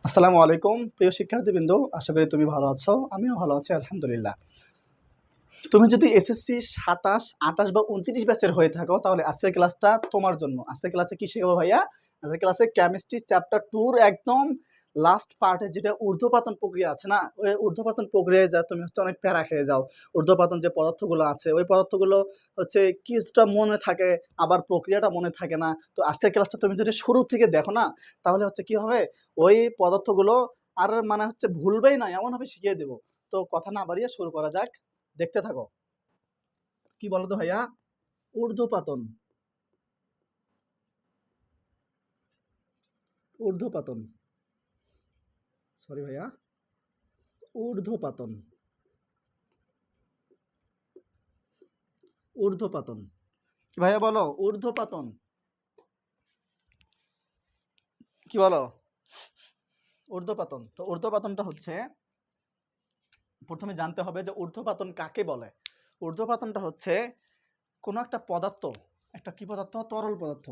আসসালামু আলাইকুম প্রিয় শিক্ষার্থীবৃন্দ, আশা করি তুমি ভালো আছো। আমিও ভালো আছি আলহামদুলিল্লাহ। তুমি যদি এসএসসি 27, 28 বা 29 ব্যাচের হয়ে থাকো তাহলে আজকের ক্লাসটা তোমার জন্য। আজকের ক্লাসে কি শেখাবো ভাইয়া? আজকের ক্লাসে কেমিস্ট্রি চ্যাপ্টার 2 এর একদম লাস্ট পার্টে যেটা ঊর্ধ্বপাতন প্রক্রিয়া আছে না, ওই ঊর্ধ্বপাতন প্রক্রিয়ায় যা তুমি হচ্ছে অনেক প্যারা খেয়ে যাও। ঊর্ধ্বপাতন যে পদার্থগুলো আছে ওই পদার্থগুলো হচ্ছে কিছুটা মনে থাকে, আবার প্রক্রিয়াটা মনে থাকে না। তো আজকের ক্লাসটা তুমি যদি শুরু থেকে দেখো না তাহলে হচ্ছে কি হবে, ওই পদার্থগুলো আর মানে হচ্ছে ভুলবেই না এমনভাবে শিখিয়ে দেবো। তো কথা না বাড়িয়ে শুরু করা যাক, দেখতে থাকো। কি বলতো ভাইয়া? ঊর্ধ্বপাতন। ঊর্ধ্বপাতন, সরি ভাইয়া, ঊর্ধ্বপাতন। ঊর্ধ্বপাতন কি ভাইয়া বলো? ঊর্ধ্বপাতন কি বলো? ঊর্ধ্বপাতন। তো ঊর্ধ্বপাতনটা হচ্ছে, প্রথমে জানতে হবে যে ঊর্ধ্বপাতন কাকে বলে। ঊর্ধ্বপাতনটা হচ্ছে কোনো একটা পদার্থ, একটা কি পদার্থ? তরল পদার্থ।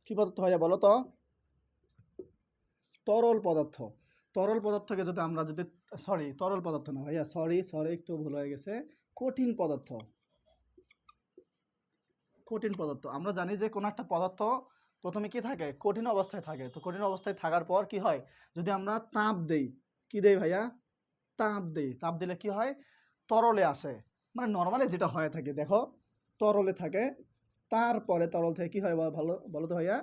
কি পদার্থ ভাইয়া বলো তো? তরল পদার্থ। তরল পদার্থকে যদি আমরা যদি, সরি তরল পদার্থ না ভাইয়া, সরি সরি একটু ভুল হয়ে গেছে, কঠিন পদার্থ। কঠিন পদার্থ। আমরা জানি যে কোনো একটা পদার্থ প্রথমে কি থাকে? কঠিন অবস্থায় থাকে। তো কঠিন অবস্থায় থাকার পর কি হয়? যদি আমরা তাপ দেই, কি দেই ভাইয়া? তাপ দেই। তাপ দিলে কি হয়? তরলে আসে। মানে নর্মালি যেটা হয়ে থাকে দেখো, তরলে থাকে, তারপরে তরল থেকে কি হয় ভালো বলো তো ভাইয়া?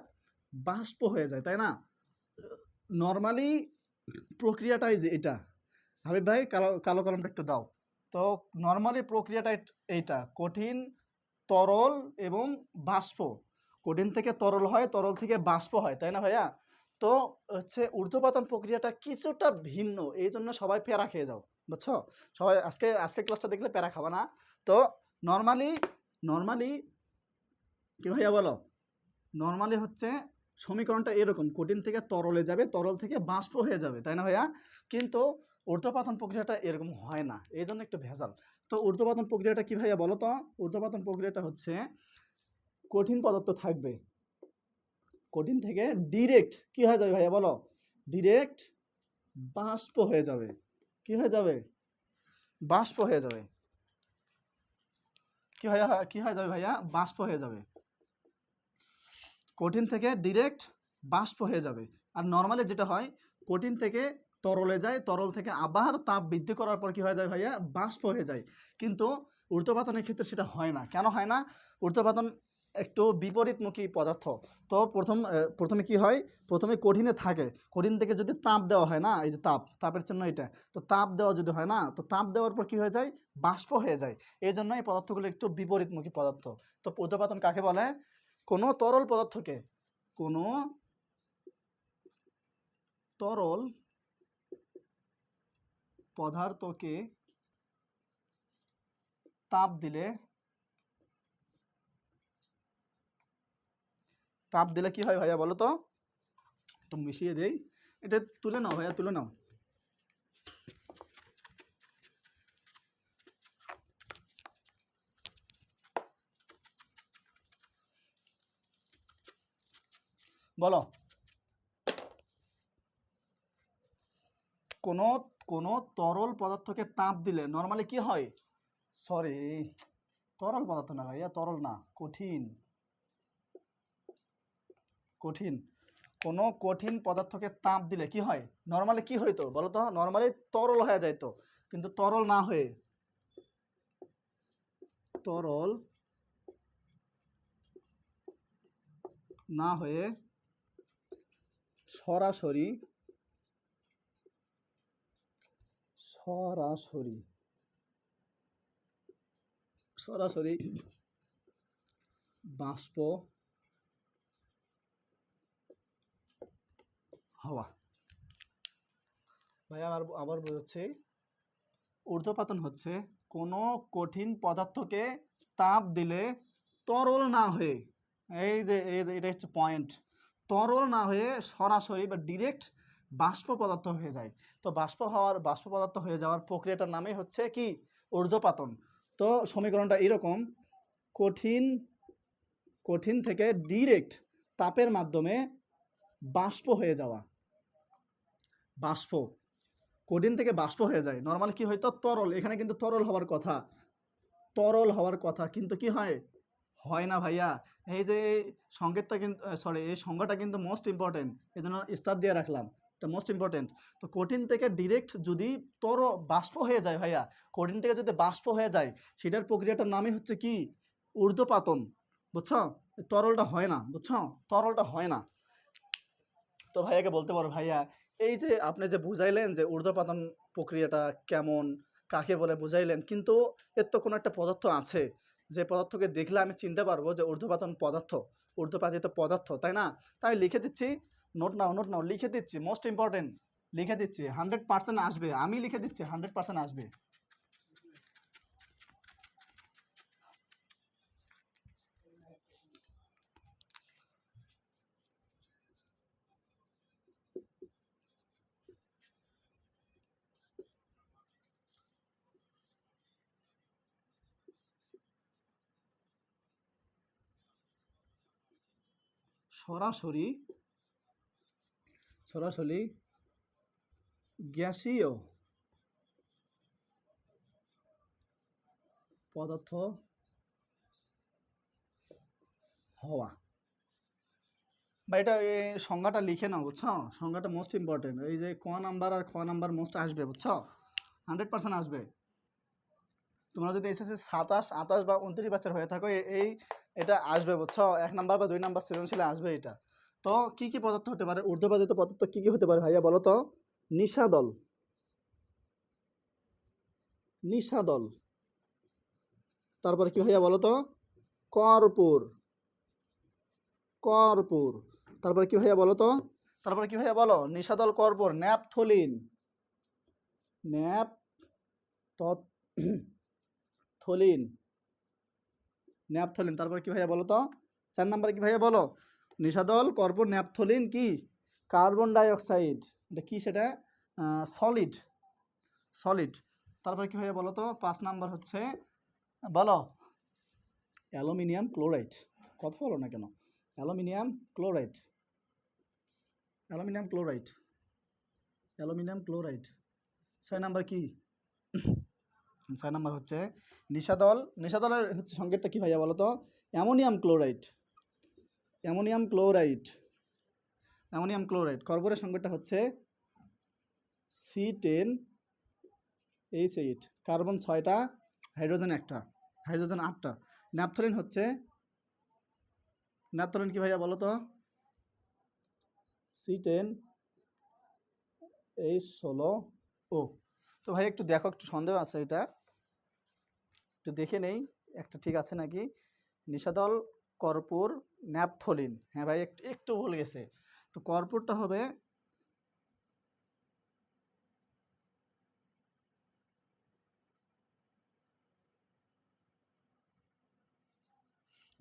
বাষ্প হয়ে যায়, তাই না? নর্মালি প্রক্রিয়াটাই যে এটা, হাবিব ভাই কালো কালো কলমটা একটু দাও। তো নর্মালি প্রক্রিয়াটা এইটা, কঠিন, তরল এবং বাষ্প। কঠিন থেকে তরল হয়, তরল থেকে বাষ্প হয়, তাই না ভাইয়া? তো হচ্ছে ঊর্ধ্বপাতন প্রক্রিয়াটা কিছুটা ভিন্ন, এই জন্য সবাই প্যারা খেয়ে যাও, বুঝছো? সবাই আজকে আজকে ক্লাসটা দেখলে প্যারা খাবা না। তো নর্মালি নর্মালি কি ভাইয়া বলো? নর্মালি হচ্ছে সমীকরণটা এরকম, কঠিন থেকে তরলে যাবে, তরল থেকে বাষ্প হয়ে যাবে, তাই না ভাইয়া? কিন্তু ঊর্ধ্বপাতন প্রক্রিয়াটা এরকম হয় না, এই জন্য একটু ভেজাল। তো ঊর্ধ্বপাতন প্রক্রিয়াটা কি ভাইয়া বলো তো? ঊর্ধ্বপাতন প্রক্রিয়াটা হচ্ছে কঠিন পদার্থ থাকবে, কঠিন থেকে ডিরেক্ট কি হয়ে যাবে ভাইয়া বলো? ডিরেক্ট বাষ্প হয়ে যাবে। কি হয়ে যাবে? বাষ্প হয়ে যাবে। কি ভাইয়া, কি হয়ে যাবে ভাইয়া? বাষ্প হয়ে যাবে। কঠিন থেকে ডিরেক্ট বাষ্প হয়ে যাবে। আর নর্মালি যেটা হয়, কঠিন থেকে তরলে যায়, তরল থেকে আবার তাপ বৃদ্ধি করার পর কি হয়ে যায় ভাইয়া? বাষ্প হয়ে যায়। কিন্তু ঊর্ধ্বপাতনের ক্ষেত্রে সেটা হয় না। কেন হয় না? ঊর্ধ্বপাতন একটু বিপরীতমুখী পদার্থ। তো প্রথমে কি হয়? প্রথমে কঠিনে থাকে, কঠিন থেকে যদি তাপ দেওয়া হয় না, এই যে তাপের জন্য এটা, তো তাপ দেওয়া যদি হয় না, তো তাপ দেওয়ার পর কি হয়ে যায়? বাষ্প হয়ে যায়। এই জন্য এই পদার্থগুলো একটু বিপরীতমুখী পদার্থ। তো ঊর্ধ্বপাতন কাকে বলে? কোনো তরল পদার্থকে, কোনো তরল পদার্থকে তাপ দিলে, তাপ দিলে কি হয় ভাইয়া বলো তো? একটু মিশিয়ে দেই, এটা তুলে নাও ভাইয়া, তুলে নাও। বলো। কোনো কোনো তরল পদার্থকে তাপ দিলে নর্মালি কি হয়? সরি, তরল পদার্থ না ভাইয়া, তরল না, কঠিন। কঠিন, কোনো কঠিন পদার্থকে তাপ দিলে কি হয়? নর্মালি কি হইতো বলো তো? নর্মালি তরল হয়ে যাইতো, কিন্তু তরল না হয়ে, তরল না হয়ে সরাসরি, সরাসরি সরাসরি বাষ্প হওয়া। ভাই আবার আবার বোঝাচ্ছি, ঊর্ধ্বপাতন হচ্ছে কোনো কঠিন পদার্থকে তাপ দিলে তরল না হয়ে, এই যে এটা হচ্ছে পয়েন্ট, তরল না হয়ে সরাসরি বা ডিরেক্ট বাষ্প পদার্থ হয়ে যায়। তো বাষ্প পদার্থ হয়ে যাওয়ার প্রক্রিয়াটার নামই হচ্ছে কি? ঊর্ধ্বপাতন। তো সমীকরণটা এরকম, কঠিন কঠিন থেকে ডিরেক্ট তাপের মাধ্যমে বাষ্প হয়ে যাওয়া, বাষ্প, কঠিন থেকে বাষ্প হয়ে যায়। নর্মাল কি হয়তো তরল, এখানে কিন্তু তরল হওয়ার কথা, তরল হওয়ার কথা, কিন্তু কি হয়, হয় না ভাইয়া। এই যে সংকেতটা কিন্তু সরি, এই সংজ্ঞাটা কিন্তু মোস্ট ইম্পর্টেন্ট, এই জন্য স্টার দিয়ে রাখলাম, এটা মোস্ট ইম্পর্টেন্ট। তো কঠিন থেকে ডিরেক্ট যদি বাষ্প হয়ে যায় ভাইয়া, কঠিন থেকে যদি বাষ্প হয়ে যায়, সেটার প্রক্রিয়াটার নামই হচ্ছে কি, ঊর্ধ্বপাতন, বুঝছো? তরলটা হয় না, বুঝছো, তরলটা হয় না। তো ভাইয়াকে বলতে পারো, ভাইয়া এই যে আপনি যে বুঝাইলেন যে ঊর্ধ্বপাতন প্রক্রিয়াটা কেমন, কাকে বলে বুঝাইলেন, কিন্তু এর তো কোনো একটা পদার্থ আছে, যে পদার্থকে দেখলে আমি চিনতে পারবো যে ঊর্ধ্বপাতন পদার্থ, ঊর্ধ্বপাতিত পদার্থ, তাই না? তাই লিখে দিচ্ছি, নোট নাও, নোট নাও, লিখে দিচ্ছি, মোস্ট ইম্পর্টেন্ট, লিখে দিচ্ছি, 100% আসবে, আমি লিখে দিচ্ছি 100% আসবে। সরাসরি, সরাসরি গ্যাসীয় পদার্থ হওয়া, বা এটা এই সংজ্ঞাটা লিখে নাও, বুঝছো, সংজ্ঞাটা মোস্ট ইম্পর্টেন্ট। এই যে ক নাম্বার আর খ নাম্বার মোস্ট আসবে, বুঝছো, 100% আসবে। তোমরা যদি এসএসসি 27, 28 বা 29 ব্যাচের হয়ে থাকো, এই এটা আসবে, বুঝছো, 1 নাম্বার বা 2 নাম্বার সৃজনশীলে আসবে এটা। তো কি কি পদার্থ হতে পারে, ঊর্ধ্বপাতিত পদার্থ কি কি হতে পারে ভাইয়া বলো তো? নিশাদল, নিশাদল, তারপরে কি ভাইয়া বলো তো? কর্পূর, কর্পূর, তারপরে কি ভাইয়া বলো তো? তারপরে কি ভাইয়া বলো? নিশাদল, কর্পূর, ন্যাপথলিন, ন্যাপথলিন, ন্যাপথলিন, তারপরে কি ভাইয়া বলো তো? 4 নাম্বার কি ভাইয়া বলো? নিশাদল, কর্পূর, ন্যাপথলিন, কি কার্বন ডাই অক্সাইড, এটা কি সেটা সলিড, সলিড। তারপরে কি ভাইয়া বলো তো? 5 নাম্বার হচ্ছে, বলো, অ্যালুমিনিয়াম ক্লোরাইড, কথা বলো না কেন, aluminium chloride, aluminium chloride, aluminium chloride. 6 number কি? 6 নাম্বার হচ্ছে নিশাদল, নিশাদলের হচ্ছে সংকেতটা কি ভাইয়া বলো তো? Ammonium chloride, ammonium chloride, ammonium chloride. কর্পূরের সংকেতটা হচ্ছে C10H8, কার্বন 6টা, হাইড্রোজেন 1টা, হাইড্রোজেন 8টা। ন্যাপথলিন হচ্ছে, ন্যাপথলিন কি ভাইয়া বলো তো? C10H16O। তো ভাই একটু দেখো, একটু সন্দেহ আছে, এটা একটু দেখে নেই একটা ঠিক আছে নাকি। নিশাদল, কর্পূর, ন্যাপথলিন, হ্যাঁ ভাই একটু একটু ভুল গেছে। তো কর্পূরটা হবে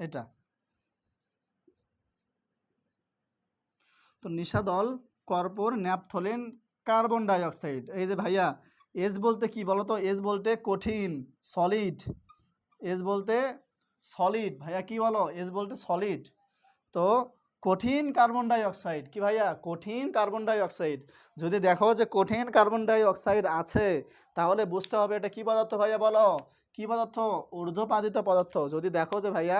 এটা। তো নিশাদল, কর্পূর, ন্যাপথলিন, কার্বন ডাই অক্সাইড। এই যে ভাইয়া এস বলতে কি বলতো? এস বলতে কঠিন, সলিড, এস বলতে সলিড, ভাইয়া কি বলো? এস বলতে সলিড। তো কঠিন কার্বন ডাই অক্সাইড কি ভাইয়া? কঠিন কার্বন ডাই অক্সাইড। যদি দেখো যে কঠিন কার্বন ডাই অক্সাইড আছে, তাহলে বুঝতে হবে এটা কি পদার্থ ভাইয়া বলো? কি পদার্থ? ঊর্ধ্বপাতিত পদার্থ। যদি দেখো যে ভাইয়া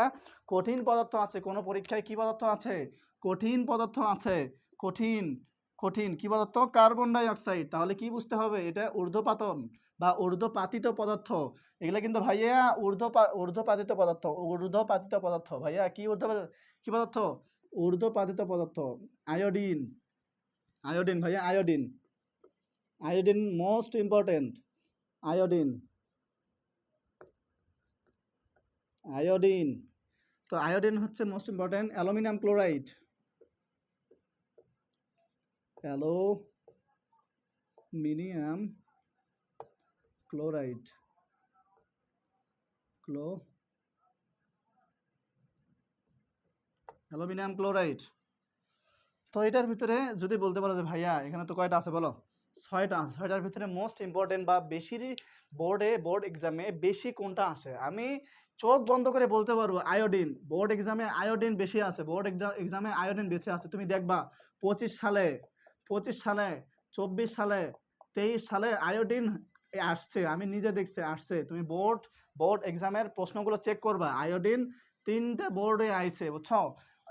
কঠিন পদার্থ আছে, কোনো পরীক্ষায় কি পদার্থ আছে? কঠিন পদার্থ আছে, কঠিন, কঠিন কি পদার্থ? Carbon die oxide. তাহলে কি বুঝতে হবে? এটা ঊর্ধ্বপাতন বা ঊর্ধ্বপাতিত পদার্থ। এগুলা কিন্তু ভাইয়া ঊর্ধ্বপাতিত পদার্থ, ঊর্ধ্বপাতিত পদার্থ ভাইয়া। কি কি পদার্থ? ঊর্ধ্বপাতিত পদার্থ। আয়োডিন, আয়োডিন ভাইয়া, iodine, iodine most important, iodine, iodine. তো আয়োডিন হচ্ছে most important. Aluminium chloride, aluminium chloride, aluminium chloride. তো এটার ভিতরে যদি বলতে পারো যে ভাইয়া এখানে তো কয়টা আছে বলো? 6টা আছে। 6টার ভিতরে মোস্ট ইম্পর্টেন্ট বা বেশি বোর্ড এক্সামে বেশি কোনটা আছে, আমি চোখ বন্ধ করে বলতে পারবো আয়োডিন। বোর্ড এক্সামে আয়োডিন বেশি আছে, বোর্ড এক্সামে আয়োডিন বেশি আছে। তুমি দেখবা 25 সালে, 25 সালে 24 সালে 23 সালে আয়োডিন আসছে, আমি নিজে দেখছি আসছে। তুমি বোর্ড এক্সামের প্রশ্নগুলো চেক করবা, আয়োডিন 3টে বোর্ডে আইছে, বুঝছো?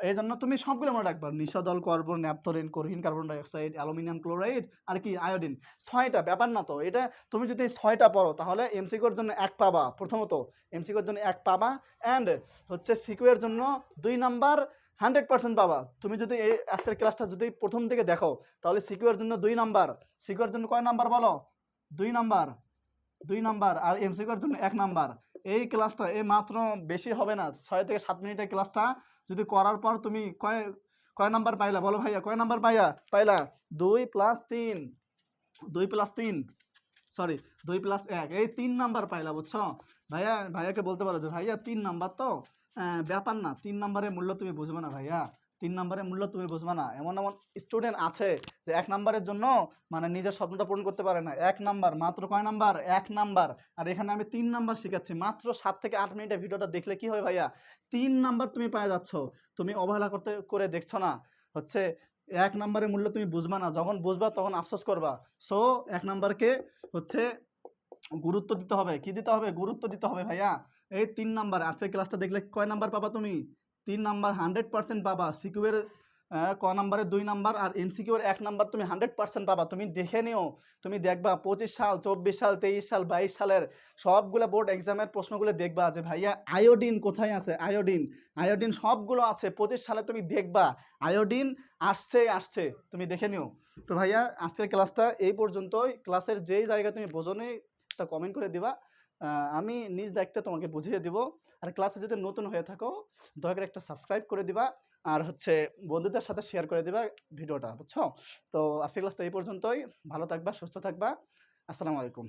এই জন্য তুমি সবগুলো মনে রাখবা, নিশাদল, carbon, naphthalene, chlorine, carbon dioxide, aluminium chloride, আর কি আয়োডিন। 6টা, ব্যাপার না তো এটা। তুমি যদি 6টা পড়ো তাহলে এমসিকিউর জন্য 1 পাবা, প্রথমত এমসিকিউর জন্য 1 পাবা, অ্যান্ড হচ্ছে সিকিউর জন্য 2 নাম্বার 100% পাবা। তুমি যদি এই আজকের ক্লাসটা যদি প্রথম থেকে দেখো তাহলে সিকিউর জন্য 2 নাম্বার, সিকিউর জন্য কয় নাম্বার বলো? 2 নাম্বার, 2 নাম্বার, আর এমসিকিউর জন্য 1 নাম্বার। এই ক্লাসটা এই মাত্র বেশি হবে না, 6 থেকে 7 মিনিটের ক্লাসটা যদি করার পর তুমি কয় কয় নাম্বার পাইলা বলো ভাইয়া? কয় নাম্বার পাইলা? 2 + 3, 2 + 3, সরি 2 + 1, এই 3 নাম্বার পাইলা, বুঝছো? ভাইয়াকে বলতে পারো যে ভাইয়া 3 নাম্বার তো, ব্যাপার না, 3 নাম্বারের মূল্য তুমি বুঝবে না ভাইয়া, 3 নাম্বারের মূল্য তুমি বুঝবে না। এমন এমন স্টুডেন্ট আছে যে 1 নাম্বারের জন্য মানে নিজের স্বপ্নটা পূরণ করতে পারে না। 1 নাম্বার, মাত্র কয় নাম্বার? 1 নাম্বার। আর এখানে আমি 3 নাম্বার শিখাচ্ছি, মাত্র 7 থেকে 8 মিনিটের ভিডিওটা দেখলে কি হয় ভাইয়া? 3 নাম্বার তুমি পেয়ে যাচ্ছ। তুমি অবহেলা করে দেখছো না, হচ্ছে 1 নাম্বারের মূল্য তুমি বুঝবা না, যখন বুঝবা তখন আফসোস করবা। সো 1 নাম্বারকে হচ্ছে গুরুত্ব দিতে হবে। কি দিতে হবে? গুরুত্ব দিতে হবে ভাইয়া। এই 3 নাম্বার, আজকের ক্লাসটা দেখলে কয় নাম্বার পাবা তুমি? 3 নাম্বার 100% পাবা। সিকিউর ক নাম্বারে 2 নাম্বার, আর এমসিকিউর 1 নাম্বার তুমি 100% পাবা। তুমি দেখে নিও, তুমি দেখবা 25 সাল, 24 সাল, 23 সাল, 22 সালের সবগুলো বোর্ড এক্সামের প্রশ্নগুলো দেখবা যে ভাইয়া আয়োডিন কোথায় আছে, আয়োডিন সবগুলো আছে। 25 সালে তুমি দেখবা আয়োডিন আসছে, তুমি দেখে নিও। তো ভাইয়া আজকের ক্লাসটা এই পর্যন্তই। ক্লাসের যেই জায়গা তুমি বোঝোনি একটা কমেন্ট করে দিবা, আমি নিজ দায়িত্বে তোমাকে বুঝিয়ে দিব। আর ক্লাসে যদি নতুন হয়ে থাকো দয়া করে একটা সাবস্ক্রাইব করে দিবা, আর হচ্ছে বন্ধুদের সাথে শেয়ার করে দিবা ভিডিওটা, বুঝছো? তো আজকের ক্লাসটা এই পর্যন্তই। ভালো থাকবা, সুস্থ থাকবা। আসসালামু আলাইকুম।